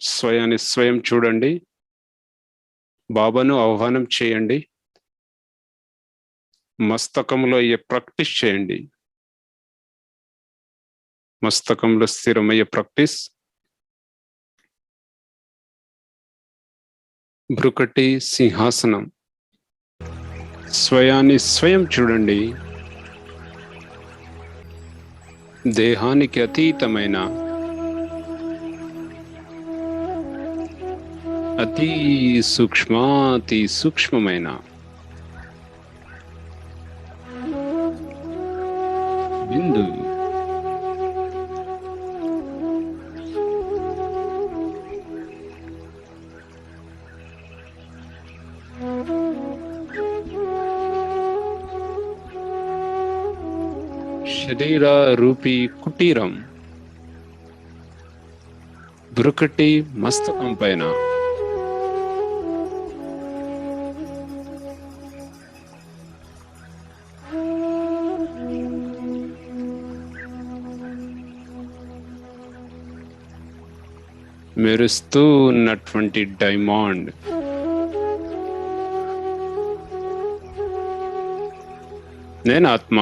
స్వయాన్ని స్వయం చూడండి. బాబాను ఆహ్వానం చేయండి. మస్తకంలో అయ్యే ప్రాక్టీస్ చేయండి. మస్తకంలో స్థిరమయ్యే ప్రాక్టీస్. భృకటి సింహాసనం. స్వయాన్ని స్వయం చూడండి. దేహానికి అతీతమైన అతి సూక్ష్మాతి సూక్ష్మమైన బిందువు. శరీర రూపీ కుటీరం భృకటి మస్తకం పైన. మెరుస్తూ ఉన్నటువంటి డైమండ్. నేను ఆత్మ.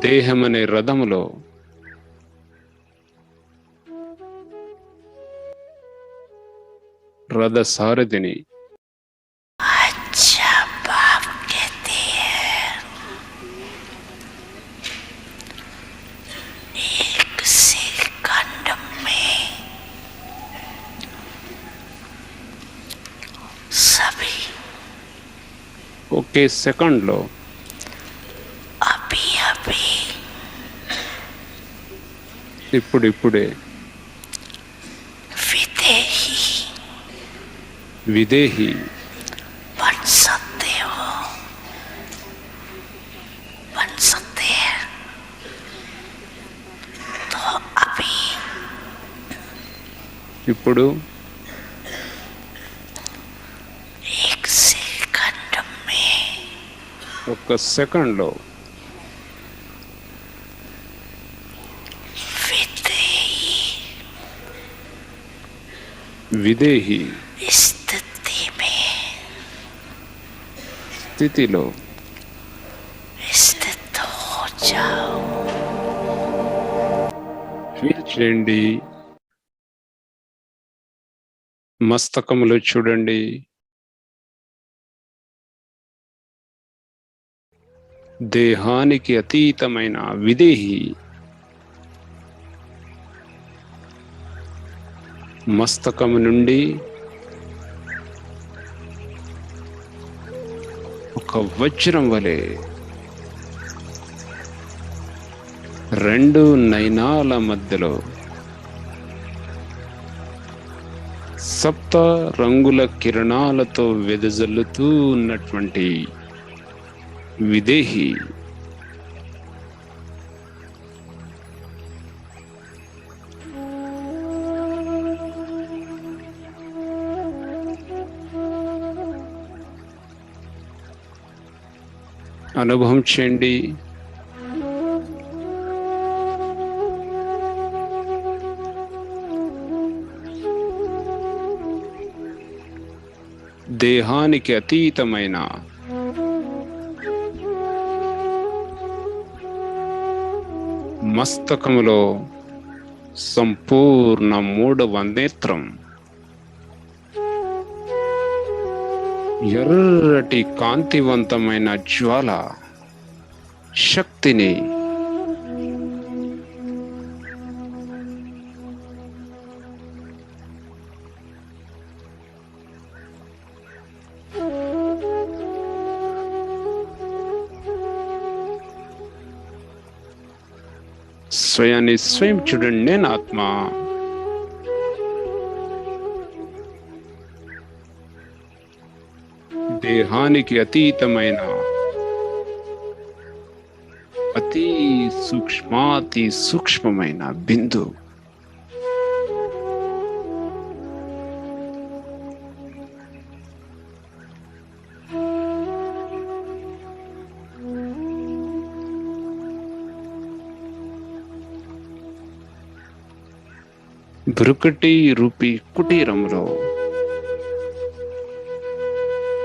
దేహం అనే రథములో రథ సారథిని. ఒకే సెకండ్లో ఇప్పుడిప్పుడే విదేహి ఇప్పుడు ఒక్క సెకండ్లో విదేహి స్థితిలో ఫీల్ చేయండి. మస్తకములో చూడండి. దేహానికి అతీతమైన విదేహి మస్తకము నుండి ఒక వజ్రం వలె రెండు నయనాల మధ్యలో సప్త రంగుల కిరణాలతో వెదజల్లుతూ ఉన్నటువంటి విదేహి అనుభవం చేయండి. దేహానికి అతీతమైన మస్తకములో సంపూర్ణ మూడవ నేత్రం ఎర్రటి కాంతివంతమైన జ్వాల శక్తిని స్వయాన్ని స్వయం చూడండి. నేను ఆత్మ. దేహానికి అతీతమైన అతి సూక్ష్మాతి సూక్ష్మమైన బిందు. బ్రుకటి రూపి కుటీరంలో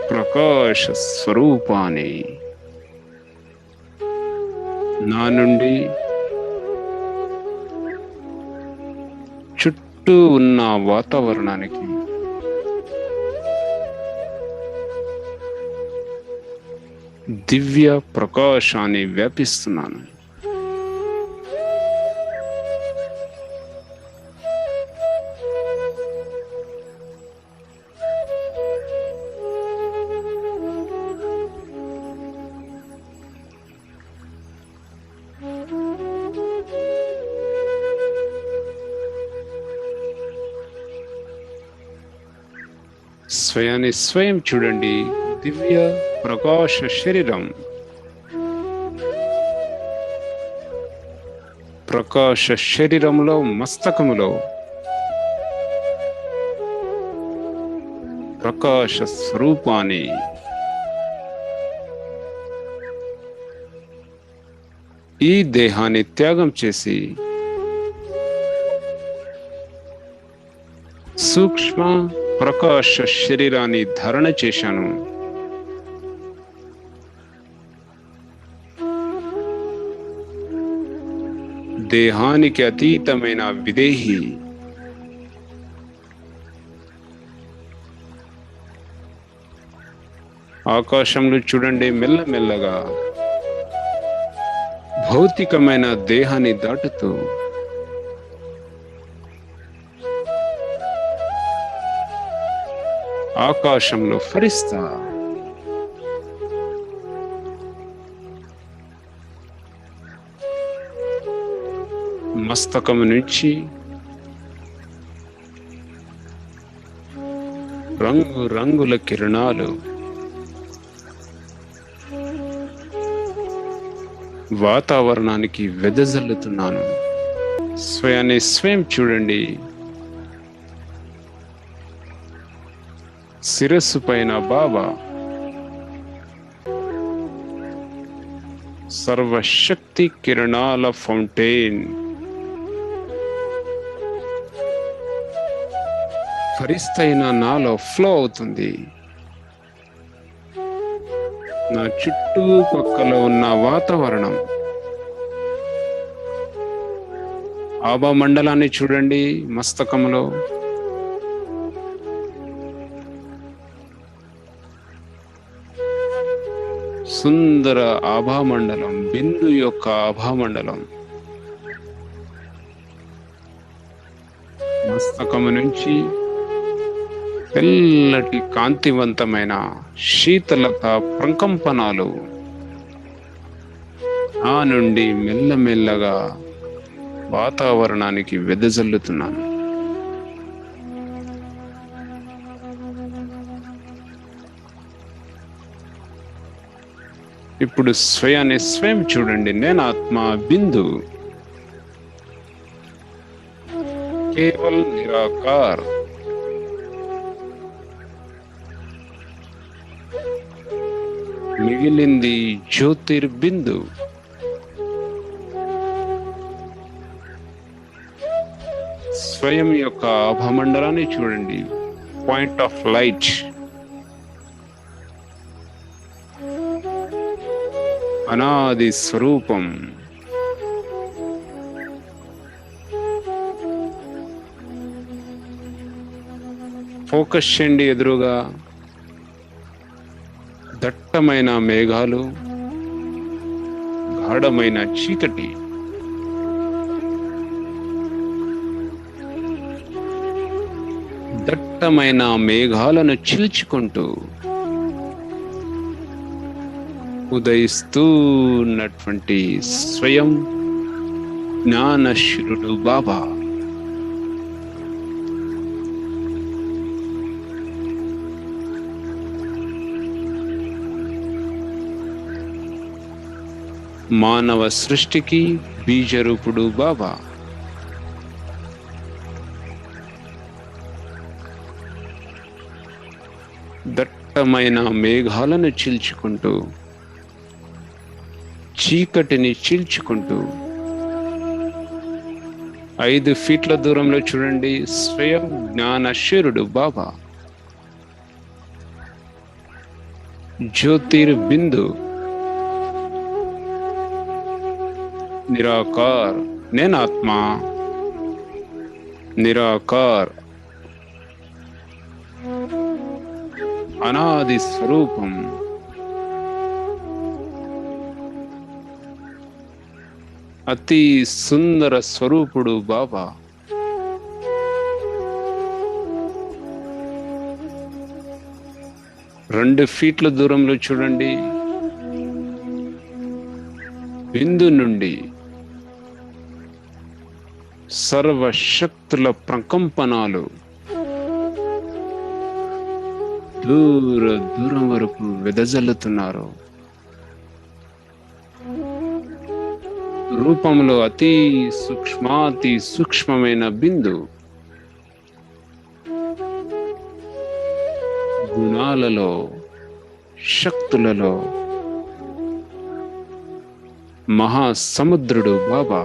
ప్రకాశ స్వరూపాన్ని నా నుండి చుట్టూ ఉన్న వాతావరణానికి దివ్య ప్రకాశాన్ని వ్యాపిస్తున్నాను. స్వయాన్ని స్వయం చూడండి. దివ్య ప్రకాశ శరీరం, ప్రకాశ శరీరంలో మస్తకములో ప్రకాశ స్వరూపాన్ని ఈ దేహాన్ని త్యాగం చేసి సూక్ష్మ ప్రకాశ శరీరాన్ని ధారణ చేశాను. దేహానికి అతీతమైన విదేహి ఆకాశంలో చూడండి, మెల్లమెల్లగా భౌతికమైన దేహాన్ని దాటుతూ ఆకాశంలో ఫరిస్తా మస్తకం నుంచి రంగు రంగుల కిరణాలు వాతావరణానికి వెదజల్లుతున్నాను. స్వయాన్ని స్వయం చూడండి. శిరస్సు పైన బాబా సర్వశక్తి కిరణాల ఫౌంటైన్ ఫరిస్తైన నాలో ఫ్లో అవుతుంది. నా చుట్టూ పక్కల ఉన్న వాతావరణం, ఆభా మండలాన్ని చూడండి. మస్తకంలో సుందర ఆభామండలం, బిందు యొక్క ఆభామండలం మస్తకము నుంచి తెల్లటి కాంతివంతమైన శీతలత ప్రకంపనాలు ఆ నుండి మెల్లమెల్లగా వాతావరణానికి వెదజల్లుతున్నాను. ఇప్పుడు స్వయాన్ని స్వయం చూడండి. నేను ఆత్మ బిందు, కేవల్ నిరాకార్. మిగిలింది జ్యోతిర్బిందు. స్వయం యొక్క ఆభామండలాన్ని చూడండి. పాయింట్ ఆఫ్ లైట్, అనాది స్వరూపం. ఫోకస్ చేయండి. ఎదురుగా దట్టమైన మేఘాలు, గాఢమైన చీకటి. దట్టమైన మేఘాలను చీల్చుకుంటూ ఉదయిస్తూన్నటువంటి స్వయం జ్ఞానశ్రుడు బాబా మానవ సృష్టికి బీజరూపుడు బాబా. దట్టమైన మేఘాలను చీల్చుకుంటూ, చీకటిని చీల్చుకుంటూ 5 ఫీట్ల దూరంలో చూడండి, స్వయం జ్ఞానశూరుడు బాబా. జ్యోతిర్బిందు, నిరాకార్, నేనాత్మ, నిరాకార్, అనాది స్వరూపం. అతి సుందర స్వరూపుడు బాబా. రెండు ఫీట్ల దూరంలో చూడండి, బిందు నుండి సర్వశక్తుల ప్రకంపనాలు దూరం వరకు వెదజల్లుతున్నారు. రూపంలో అతి సూక్ష్మమైన బిందు, గుణాలలో, శక్తులలో మహాసముద్రుడు బాబా.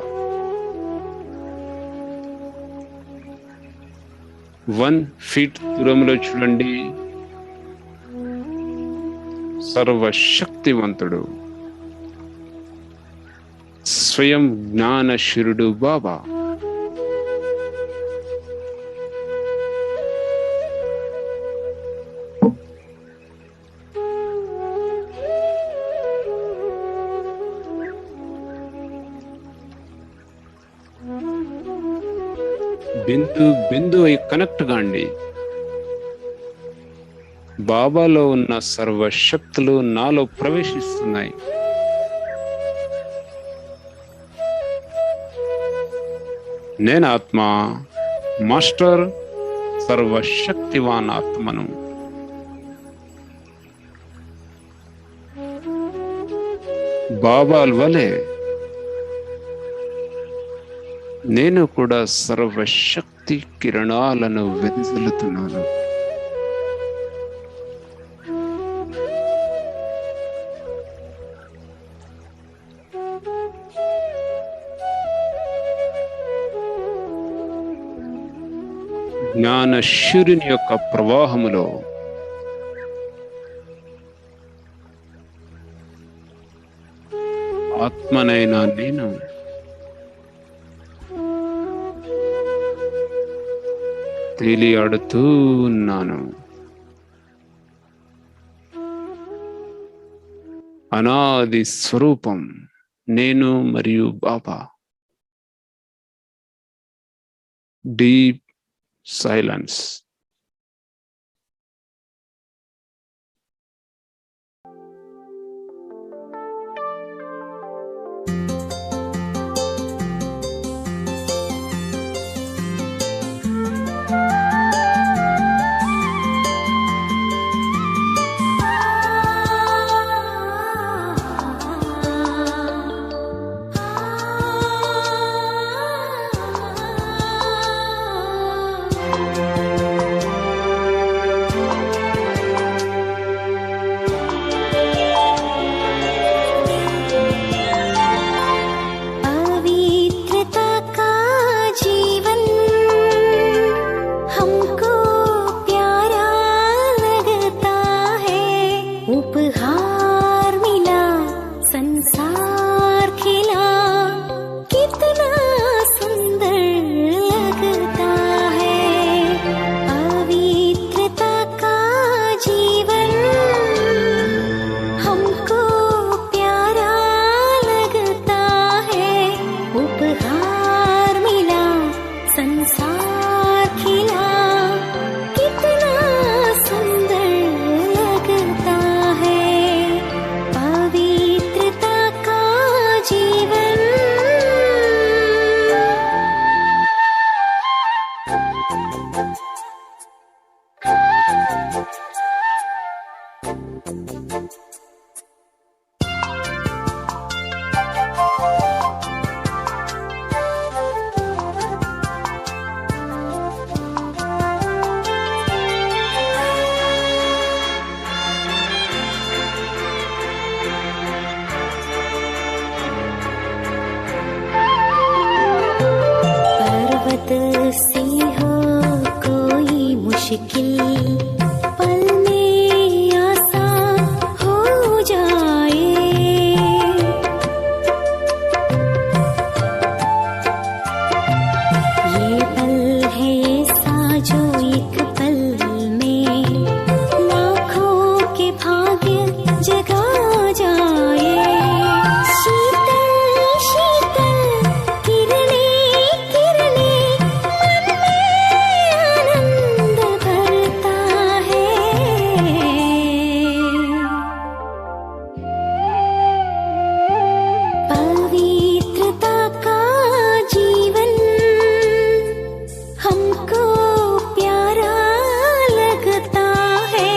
1 ఫీట్ దూరంలో చూడండి, సర్వశక్తివంతుడు, స్వయం జ్ఞానశూరుడు బాబా. బిందు కనెక్ట్ కాండి. బాబాలో ఉన్న సర్వశక్తులు నాలో ప్రవేశిస్తున్నాయి. నేను ఆత్మ, మాస్టర్, సర్వశక్తివాన్ ఆత్మను. బాబా వలె నేను కూడా సర్వశక్తి కిరణాలను వెదజల్లుతున్నాను. జ్ఞానశూరుని యొక్క ప్రవాహములో ఆత్మనైనా నేను తేలియాడుతూ ఉన్నాను. అనాది స్వరూపం నేను మరియు బాబా. Deep silence. सी हो कोई मुश्किल पल में आसान हो जाए। ये पल है ऐसा जो एक पल में लाखों के भाग्य जगा जाए। शीतल शीतल किरणें किरणें मन में आनंद भरता है। पवित्रता का जीवन हमको प्यारा लगता है।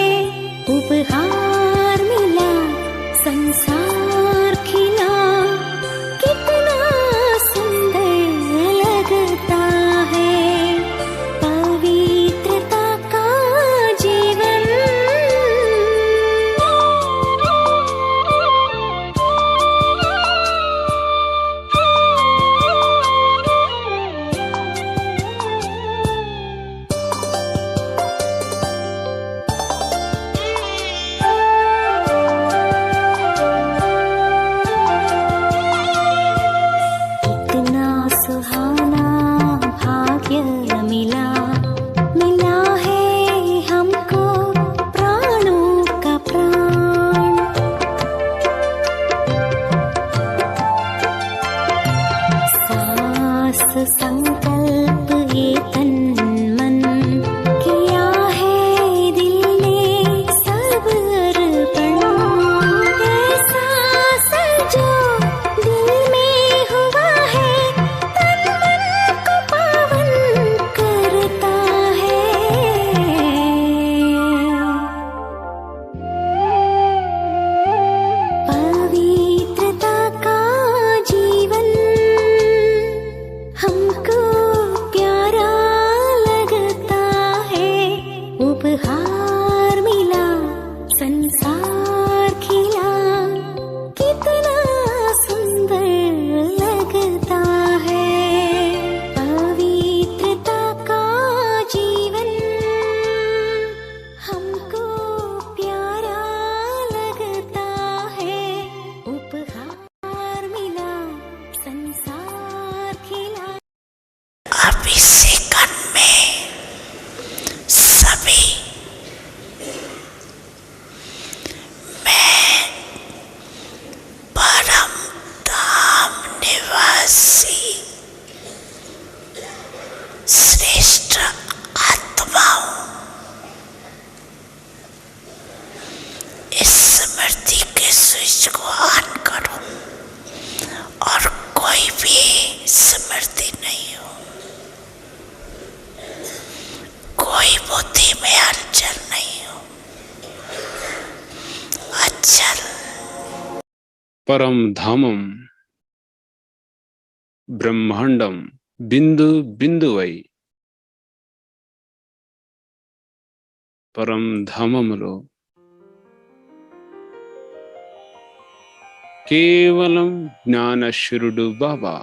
उपहार मिला संसार खिला कितना सुंदर लगता है। पवित्रता का जीवन इतना सुहाना भाग्य मिला मिला है हमको प्राणों का प्राण। सास संकल्प ये तन मन किया है दिल ने सब अर्पण। ऐसा सजो दिल में हुआ है तन मन को पावन करता है। पवित्रता का जीवन हमको प्यारा लगता है। उपहार मिला संसार खिला कितना सुंदर लगता है। पवित्रता का जीवन हमको प्यारा लगता है। उपहार मिला संसार खिला। अब इस सेकंड में सभी मैं परम धाम निवासी श्रेष्ठ आत्मा हूँ। इस स्मृति के स्विच को ऑन करो और कोई भी स्मृति नहीं हो, कोई बुद्धि में हलचल नहीं हो। अचल परम धामम ब्रह्मांडम बिंदु बिंदु वै పరం ధామములో కేవలం జ్ఞానశూరుడు బాబా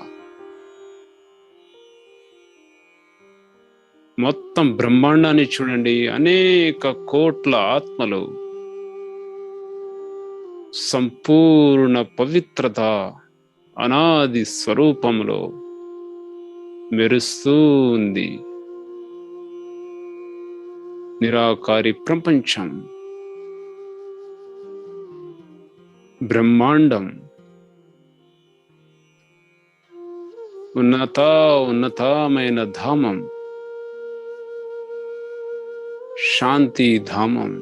మొత్తం బ్రహ్మాండాన్ని చూడండి, అనేక కోట్ల ఆత్మలు సంపూర్ణ పవిత్రత అనాది స్వరూపంలో మెరుస్తూ ఉంది. నిరాకారి ప్రపంచం, బ్రహ్మాండం, ఉన్నతమైన ధామం, శాంతి ధామం,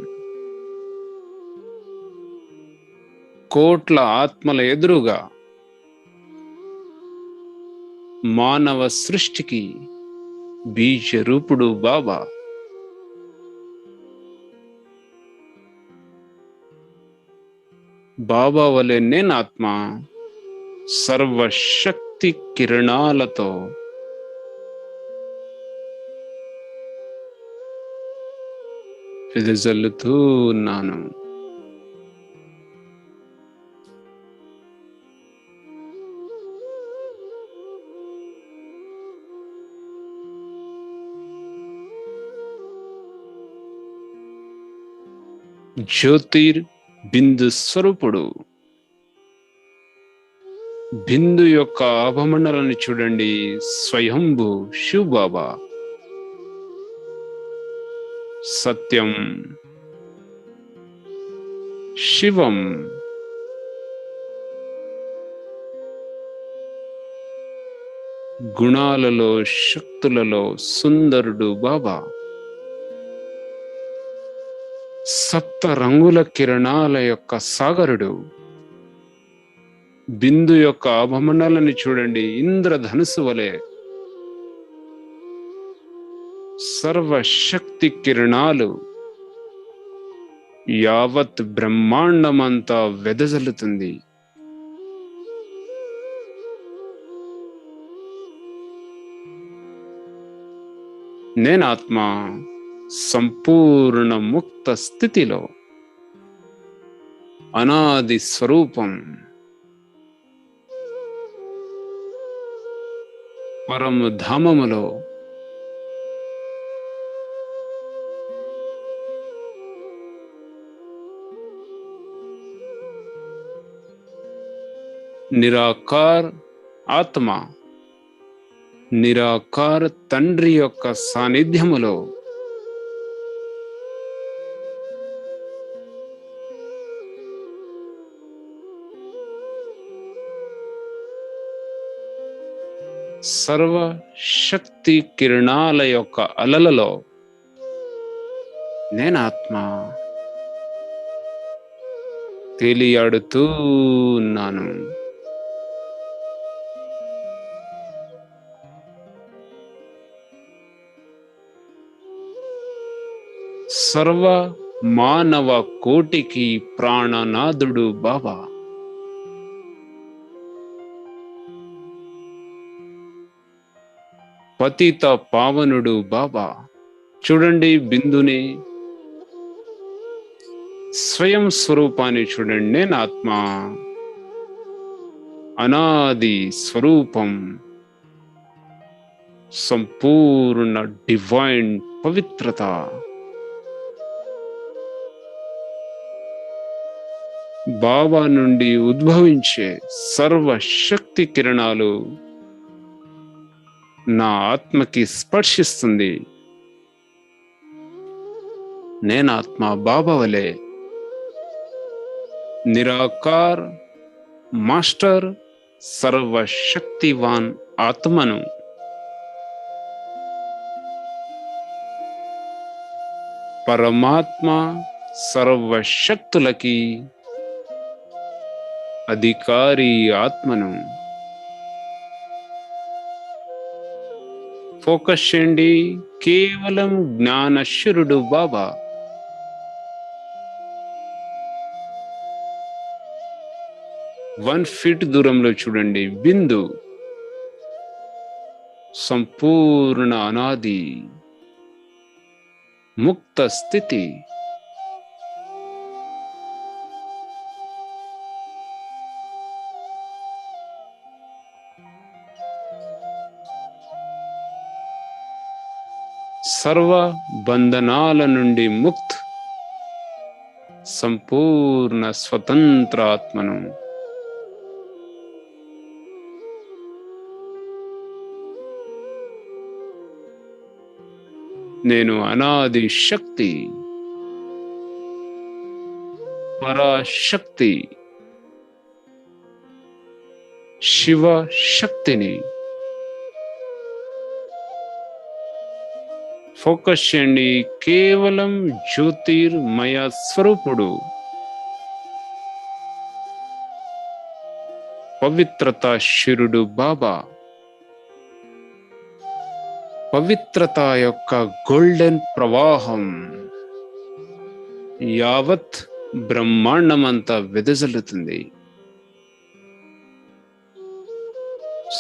కోట్ల ఆత్మల ఎదురుగా మానవ సృష్టికి బీజ రూపుడు బాబా. బాబా వలె నేనాత్మ సర్వశక్తి కిరణాలతో వెదజల్లుతూ ఉన్నాను. జ్యోతిర్ బిందు స్వరూపుడు. బిందు యొక్క ఆభమండలాన్ని చూడండి, స్వయంభు శివ్ బాబా. సత్యం, శివం, గుణాలలో శక్తులలో సుందరుడు బాబా. సప్త రంగుల కిరణాల యొక్క సాగరుడు. బిందు యొక్క ఆభమండలాన్ని చూడండి, ఇంద్రధనుసు వలె సర్వశక్తి కిరణాలు యావత్ బ్రహ్మాండమంతా వెదజల్లుతుంది. నేనాత్మ సంపూర్ణ ముక్త స్థితిలో అనాది స్వరూపం, పరమధామములో నిరాకార్ ఆత్మ, నిరాకార తండ్రి యొక్క సాన్నిధ్యములో సర్వ శక్తి కిరణాల యొక్క అలలలో నేనాత్మ తేలియాడుతూ ఉన్నాను. సర్వ మానవ కోటికి ప్రాణనాథుడు బాబా. పతిత పావనుడు బాబా. చూడండి బిందుని, స్వయం స్వరూపాన్ని చూడండి. నేనాత్మ అనాది స్వరూపం, సంపూర్ణ డివైన్ పవిత్రత. బాబా నుండి ఉద్భవించే సర్వశక్తి కిరణాలు నా ఆత్మకి స్పర్శిస్తుంది. నేనాత్మ బాబా వలె నిరాకార్ మాస్టర్ సర్వశక్తివాన్ ఆత్మను పరమాత్మ సర్వశక్తులకి అధికారి ఆత్మను ఫోకస్ చేయండి. కేవలం జ్ఞానశ్వరుడు బాబా. వన్ ఫీట్ దూరంలో చూడండి బిందు, సంపూర్ణ అనాది ముక్త స్థితి. సర్వ బంధనాల నుండి ముక్త్, సంపూర్ణ స్వతంత్ర ఆత్మను నేను అనాది శక్తి, పరాశక్తి, శివ శక్తిని. ఫోకస్ చేయండి. కేవలం జ్యోతిర్మయ స్వరూపుడు, పవిత్రత శిరుడు బాబా. పవిత్రత యొక్క గోల్డెన్ ప్రవాహం యావత్ బ్రహ్మాండమంతా వెదజల్లుతుంది.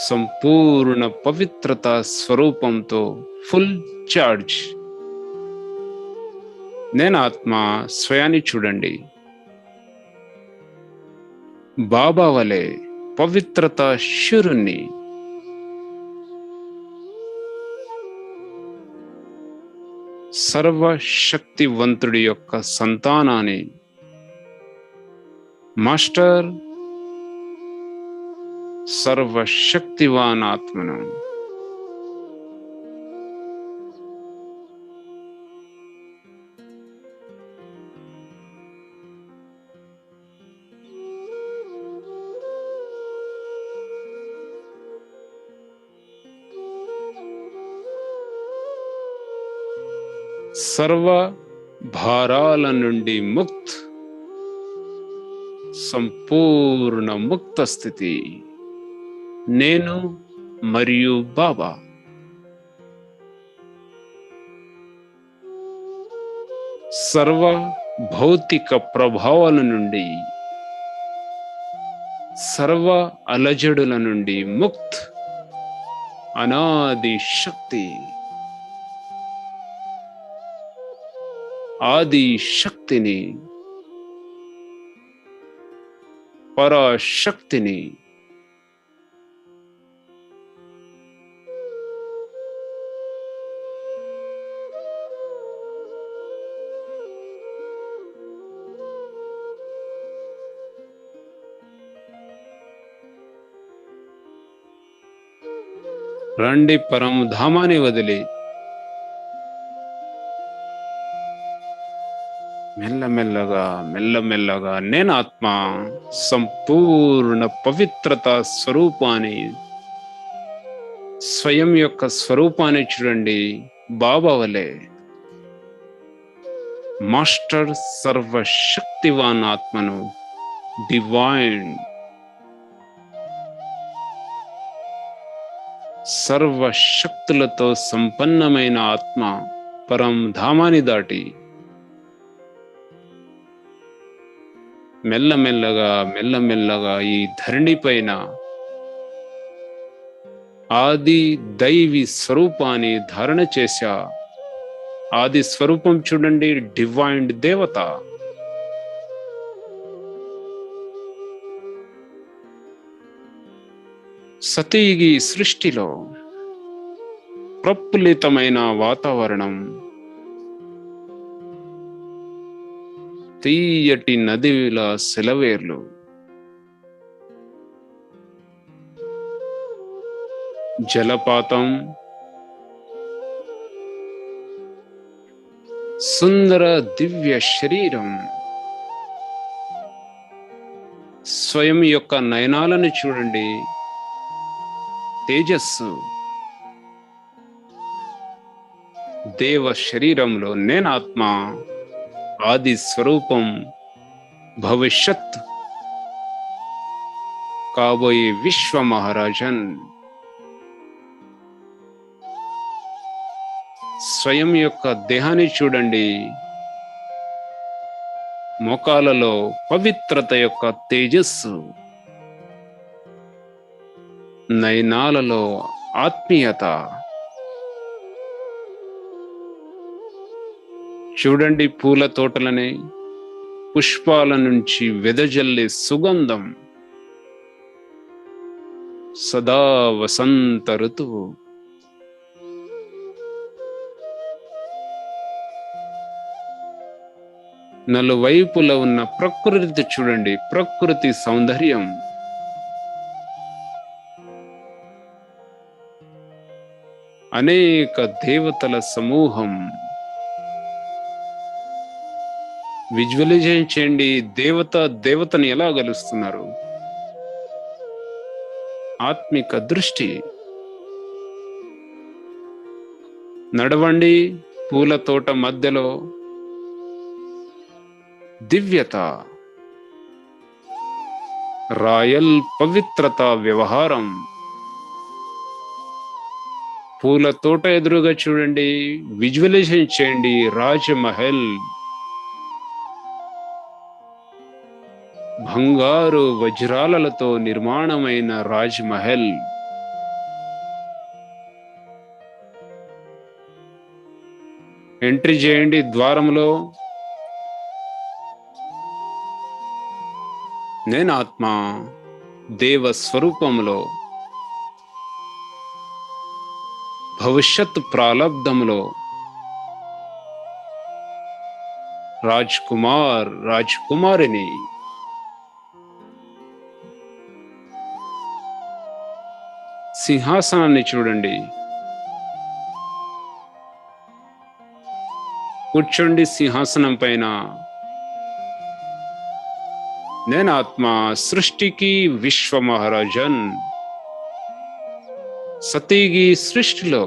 సంపూర్ణ పవిత్రత స్వరూపంతో ఫుల్ చార్జ్. నేనాత్మ స్వయాన్ని చూడండి. బాబా వలె పవిత్రత శిరుణ్ణి. సర్వశక్తివంతుడి యొక్క సంతానాన్ని, మాస్టర్ సర్వశక్తివాన్ ఆత్మను సర్వ భారాల నుండి ముక్త్, సంపూర్ణ ముక్త స్థితి నేను మరియు బాబా. సర్వ భౌతిక ప్రభావాల నుండి, సర్వ అలజడుల నుండి ముక్త్, అనాది శక్తి, ఆది శక్తిని, పరాశక్తిని, రండి పరంధామాన్ని వదిలి మెల్లమెల్లగా మెల్లమెల్లగా నేను ఆత్మ సంపూర్ణ పవిత్రత స్వరూపాన్ని, స్వయం యొక్క స్వరూపాన్ని చూడండి. బాబా వలె మాస్టర్ సర్వశక్తివాన్ ఆత్మను, డివైన్ సర్వశక్తులతో సంపన్నమైన ఆత్మ పరంధామాన్ని దాటి మెల్లమెల్లగా మెల్లమెల్లగా ఈ ధరణి పైన ఆది దైవి స్వరూపాన్ని ధారణ చేశా. ఆది స్వరూపం చూడండి, డివైన్ దేవత. సతీగి సృష్టిలో ప్రఫుల్లితమైన వాతావరణం, తీయటి నదిల సెలవేర్లు, జలపాతం, సుందర దివ్య శరీరం, స్వయం యొక్క నయనాలను చూడండి, తేజస్సు. దేవ శరీరంలో నేనాత్మ, ఆది స్వరూపం, భవిష్యత్ కాబోయే విశ్వ మహారాజన్. స్వయం యొక్క దేహాన్ని చూడండి, మోకాలలో పవిత్రత యొక్క తేజస్సు, నయనాలలో ఆత్మీయత. చూడండి పూల తోటలనే, పుష్పాల నుంచి వెదజల్లే సుగంధం, సదా వసంత ఋతువు. నలువైపులా ఉన్న ప్రకృతి చూడండి, ప్రకృతి సౌందర్యం. అనేక దేవతల సమూహం. విజువలైజేషన్ చేయండి, దేవతని ఎలా కలుస్తున్నారు. ఆత్మిక దృష్టి. నడవండి పూల తోట మధ్యలో, దివ్యత, రాయల్ పవిత్రత వ్యవహారం. పూల తోట ఎదురుగా చూడండి, విజువలైజేషన్ చేయండి, రాజమహల్. బంగారు వజ్రాలతో నిర్మాణమైన రాజ్మహల్. ఎంట్రీ చేయండి ద్వారంలో. నేను ఆత్మ దేవ స్వరూపంలో, భవిష్యత్ ప్రాలబ్ధంలో రాజ్ కుమార్, రాజ్ కుమారిని. సింహాసనాన్ని చూడండి. కూర్చోండి సింహాసనం పైన. నేను ఆత్మ సృష్టికి విశ్వ మహారాజన్. సతీగి సృష్టిలో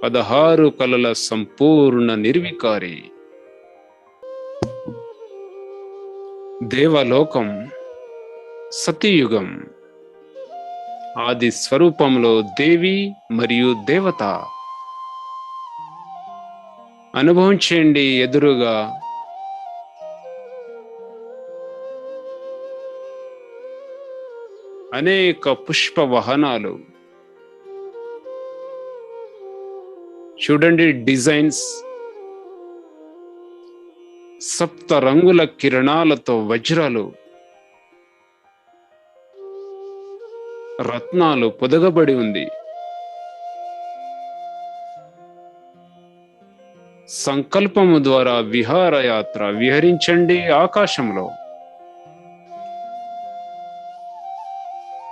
16 కళల సంపూర్ణ నిర్వికారి. దేవలోకం, సతీయుగం, ఆది స్వరూపంలో దేవి మరియు దేవత. అనుభవం చేయండి. ఎదురుగా అనేక పుష్ప వాహనాలు చూడండి. డిజైన్స్, సప్త రంగుల కిరణాలతో వజ్రాలు, రత్నాలు పొదగబడి ఉంది. సంకల్పము ద్వారా విహారయాత్ర. విహరించండి ఆకాశంలో.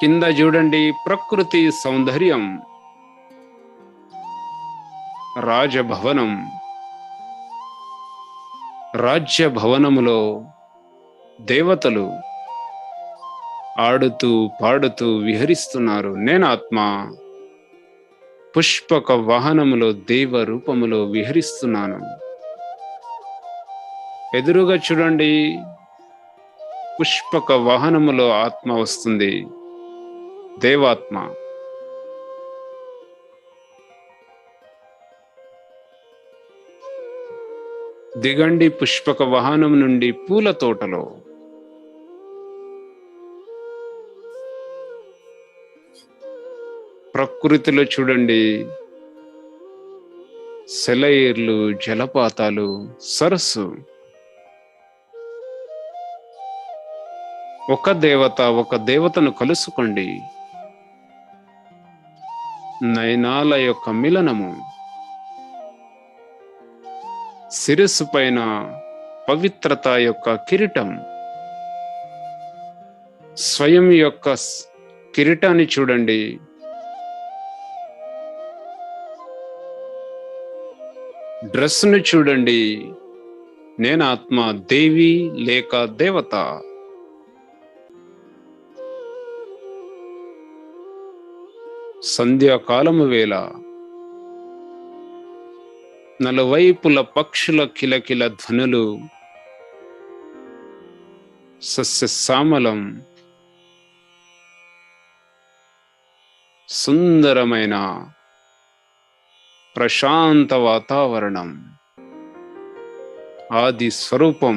కింద చూడండి ప్రకృతి సౌందర్యం. రాజభవనం, రాజ్య భవనములో దేవతలు ఆడుతూ పాడుతూ విహరిస్తున్నారు. నేను ఆత్మ పుష్పక వాహనములో దేవ రూపములో విహరిస్తున్నాను. ఎదురుగా చూడండి పుష్పక వాహనములో ఆత్మ వస్తుంది, దేవాత్మ. దిగండి పుష్పక వాహనం నుండి పూల తోటలో. ప్రకృతిలో చూడండి సెలయేర్లు, జలపాతాలు, సరస్సు. ఒక దేవతను కలుసుకోండి. నయనాల యొక్క మిలనము. శిరస్సు పైన పవిత్రత యొక్క కిరీటం. స్వయం యొక్క కిరీటాన్ని చూడండి. డ్రెస్ను చూడండి. నేను ఆత్మ దేవి లేక దేవత. సంధ్యాకాలము వేళ నలువైపుల పక్షుల కిలకిల ధ్వనులు. సస్యశ్యామలం, సుందరమైన ప్రశాంత వాతావరణం. ఆది స్వరూపం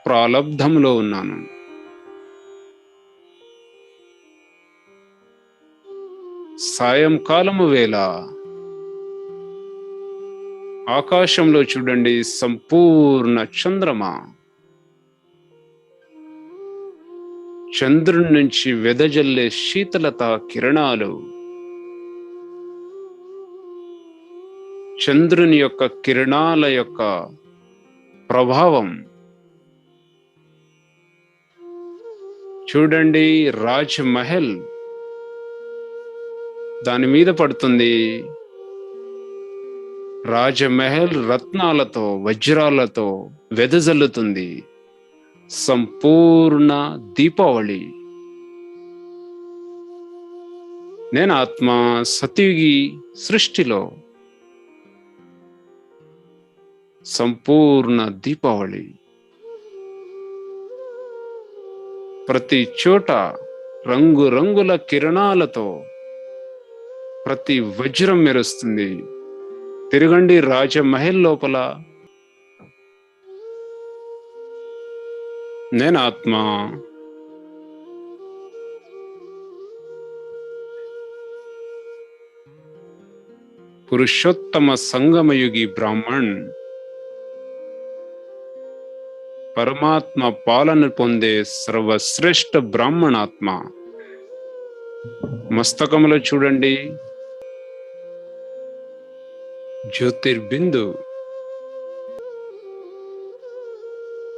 ప్రాలబ్ధంలో ఉన్నాను. సాయంకాలము వేళ ఆకాశంలో చూడండి సంపూర్ణ చంద్రమా. చంద్రుని నుంచి వెదజల్లే శీతలత కిరణాలు. చంద్రుని యొక్క కిరణాల యొక్క ప్రభావం చూడండి. రాజ్ మహల్ దాని మీద పడుతుంది. రాజమహల్ రత్నాలతో, వజ్రాలతో వెదజల్లుతుంది. సంపూర్ణ దీపావళి. నేను ఆత్మ సతయుగి సృష్టిలో సంపూర్ణ దీపావళి. ప్రతి చోట రంగురంగుల కిరణాలతో ప్రతి వజ్రం మెరుస్తుంది. తిరగండి రాజమహల్ లోపల. నేను ఆత్మ పురుషోత్తమ సంగమయుగి బ్రాహ్మణ్. పరమాత్మ పాలన పొందే సర్వశ్రేష్ఠ బ్రాహ్మణాత్మ. మస్తకంలో చూడండి జ్యోతిర్బిందు.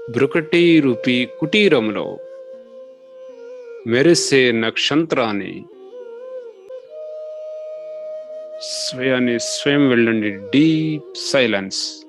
బ్రుకటి రూపీ కుటీరంలో మెరిసే నక్షత్రాన్ని స్వయం వెళ్ళండి. Deep silence.